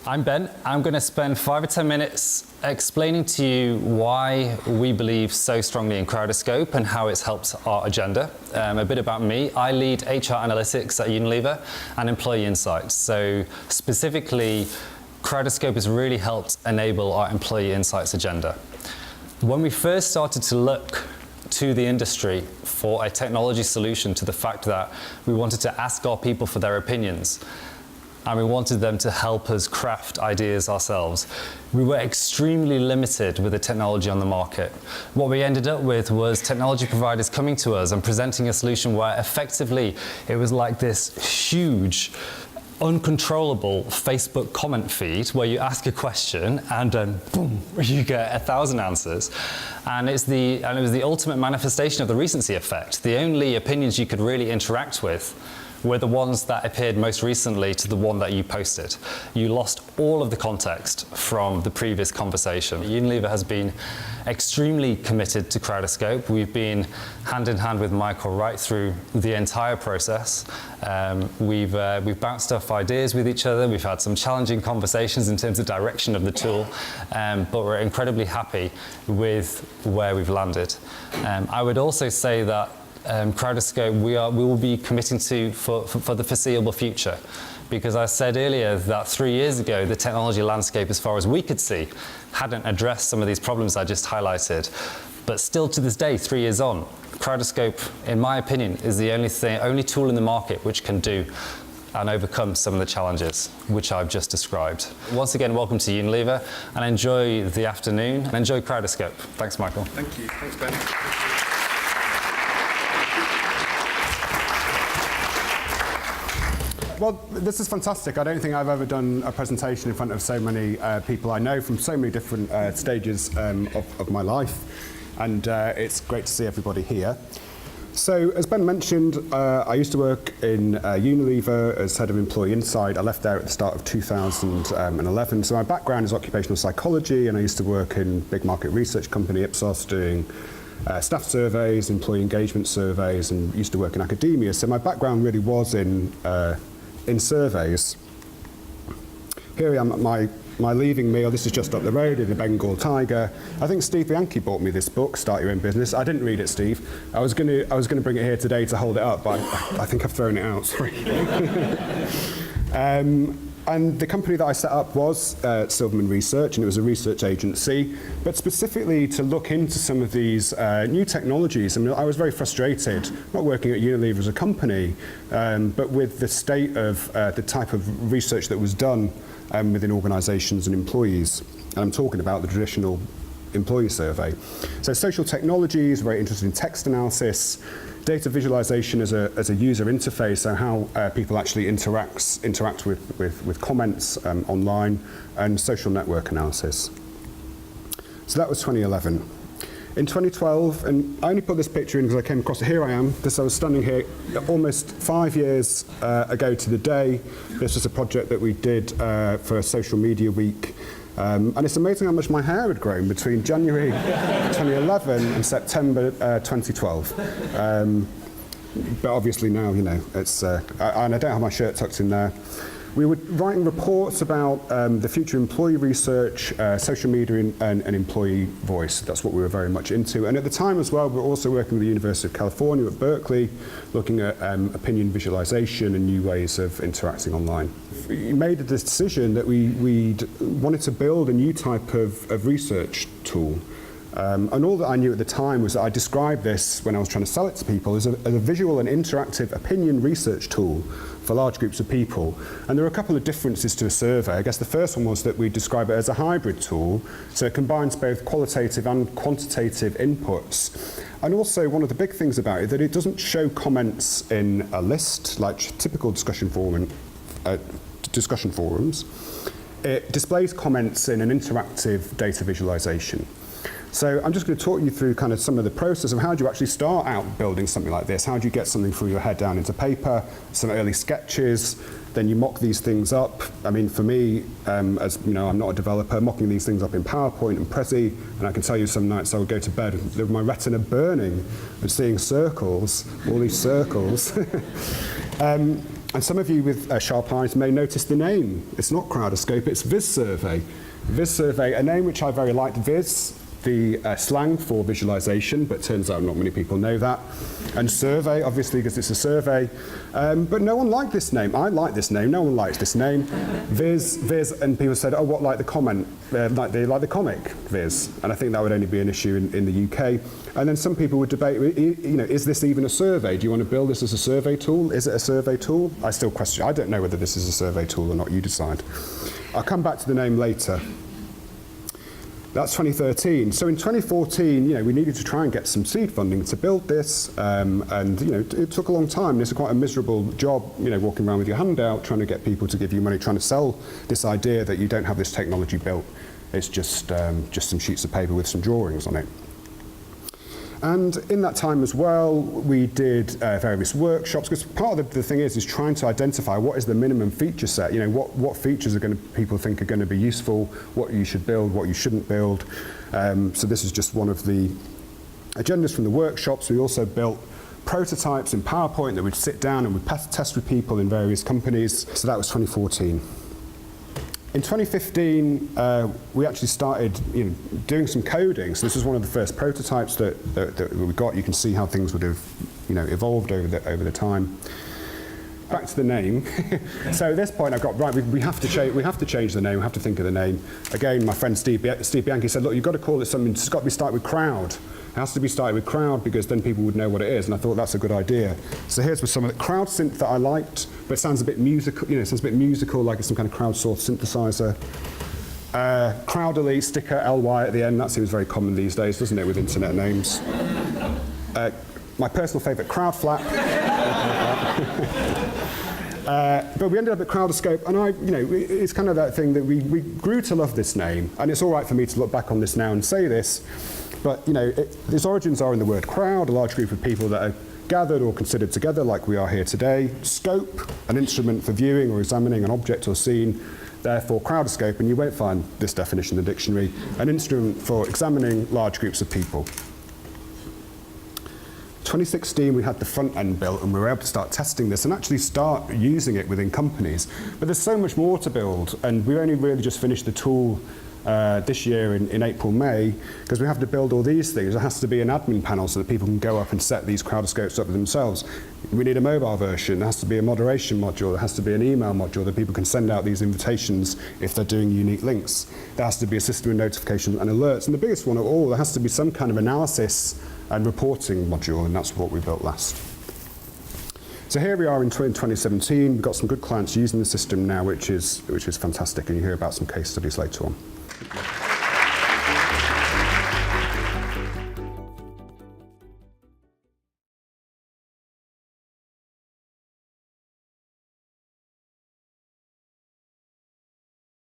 I'm Ben. I'm going to spend 5 or 10 minutes explaining to you why we believe so strongly in Crowdoscope and how it's helped our agenda. A bit about me. I lead HR analytics at Unilever and employee insights. So specifically, Crowdoscope has really helped enable our employee insights agenda. When we first started to look to the industry for a technology solution to the fact that we wanted to ask our people for their opinions, and we wanted them to help us craft ideas ourselves, we were extremely limited with the technology on the market. What we ended up with was technology providers coming to us and presenting a solution where effectively it was like this huge, uncontrollable Facebook comment feed where you ask a question and then boom, you get 1,000 answers. And it was the ultimate manifestation of the recency effect. The only opinions you could really interact with were the ones that appeared most recently to the one that you posted. You lost all of the context from the previous conversation. Unilever has been extremely committed to Crowdoscope. We've been hand in hand with Michael right through the entire process. We've bounced off ideas with each other. We've had some challenging conversations in terms of direction of the tool, but we're incredibly happy with where we've landed. I would also say that Crowdoscope we will be committing to for the foreseeable future, because I said earlier that 3 years ago the technology landscape, as far as we could see, hadn't addressed some of these problems I just highlighted. But still to this day, 3 years on, Crowdoscope, in my opinion, is the only tool in the market which can do and overcome some of the challenges which I've just described. Once again, welcome to Unilever, and enjoy the afternoon and enjoy Crowdoscope. Thanks, Michael. Thank you. Thanks, Ben. Well, this is fantastic. I don't think I've ever done a presentation in front of so many people I know from so many different stages of my life, and it's great to see everybody here. So, as Ben mentioned, I used to work in Unilever as head of employee insight. I left there at the start of 2011. So my background is occupational psychology, and I used to work in big market research company Ipsos doing staff surveys, employee engagement surveys, and used to work in academia. So my background really was in surveys. Here I am at my leaving meal. This is just up the road in the Bengal Tiger. I think Steve Bianchi bought me this book, Start Your Own Business. I didn't read it, Steve. I was going to bring it here today to hold it up, but I think I've thrown it out. Sorry. And the company that I set up was Silverman Research, and it was a research agency, but specifically to look into some of these new technologies. I mean, I was very frustrated, not working at Unilever as a company, but with the state of the type of research that was done within organizations and employees. And I'm talking about the traditional employee survey. So social technologies, very interested in text analysis, data visualization as a user interface, so how people actually interact with comments online, and social network analysis. So that was 2011. In 2012, and I only put this picture in because I came across it. Here I am. I was standing here almost 5 years ago to the day. This was a project that we did for Social Media Week. And it's amazing how much my hair had grown between January 2011 and September 2012. But obviously now, you know, it's, and I don't have my shirt tucked in there. We were writing reports about the future employee research, social media and employee voice. That's what we were very much into. And at the time as well, we were also working with the University of California at Berkeley, looking at opinion visualization and new ways of interacting online. We made the decision that we wanted to build a new type of research tool. And all that I knew at the time was that I described this, when I was trying to sell it to people, as a visual and interactive opinion research tool for large groups of people. And there are a couple of differences to a survey. I guess the first one was that we describe it as a hybrid tool, so it combines both qualitative and quantitative inputs. And also, one of the big things about it, that it doesn't show comments in a list, like typical discussion forums. It displays comments in an interactive data visualization. So I'm just going to talk you through kind of some of the process of how do you actually start out building something like this. How do you get something through your head down into paper, some early sketches, then you mock these things up. I mean, for me, as you know, I'm not a developer, mocking these things up in PowerPoint and Prezi, and I can tell you some nights I would go to bed with my retina burning and seeing circles, all these circles. And some of you with sharp eyes may notice the name. It's not Crowdoscope, it's Viz Survey. Viz Survey, a name which I very liked. Viz, the slang for visualization, but turns out not many people know that. And survey, obviously, because it's a survey. But no one liked this name. I like this name. No one likes this name. Viz, and people said, oh, what, like the comment? They like the comic, Viz. And I think that would only be an issue in the UK. And then some people would debate, is this even a survey? Do you want to build this as a survey tool? Is it a survey tool? I still question. I don't know whether this is a survey tool or not. You decide. I'll come back to the name later. That's 2013. So in 2014, we needed to try and get some seed funding to build this, and it took a long time. It's quite a miserable job, walking around with your hand out, trying to get people to give you money, trying to sell this idea that you don't have this technology built. It's just some sheets of paper with some drawings on it. And in that time as well, we did various workshops, because part of the thing is trying to identify what is the minimum feature set, what features are people think are going to be useful, what you should build, what you shouldn't build. So this is just one of the agendas from the workshops. We also built prototypes in PowerPoint that we'd sit down and we'd test with people in various companies. So that was 2014. In 2015, we actually started doing some coding. So this was one of the first prototypes that we got. You can see how things would have evolved over the time. Back to the name. So at this point, I've got, right, we have to change the name. We have to think of the name. Again, my friend Steve Bianchi said, look, you've got to call it something. It's got to be started with crowd. It has to be started with crowd because then people would know what it is. And I thought that's a good idea. So here's some of the crowd synth that I liked, but it sounds a bit musical. It sounds a bit musical, like it's some kind of crowdsourced synthesizer. Crowdily, sticker LY at the end. That seems very common these days, doesn't it, with internet names? My personal favourite, crowd flap. But we ended up at Crowdoscope, and it's kind of that thing that we grew to love this name, and it's all right for me to look back on this now and say this, but its origins are in the word crowd, a large group of people that are gathered or considered together like we are here today. Scope, an instrument for viewing or examining an object or scene, therefore Crowdoscope, and you won't find this definition in the dictionary, an instrument for examining large groups of people. 2016, we had the front end built and we were able to start testing this and actually start using it within companies. But there's so much more to build, and we only really just finished the tool this year in April, May, because we have to build all these things. There has to be an admin panel so that people can go up and set these Crowdoscopes up themselves. We need a mobile version. There has to be a moderation module. There has to be an email module that people can send out these invitations if they're doing unique links. There has to be a system of notifications and alerts. And the biggest one of all, there has to be some kind of analysis and reporting module, and that's what we built last. So here we are in 2017. We've got some good clients using the system now, which is fantastic, and you hear about some case studies later on.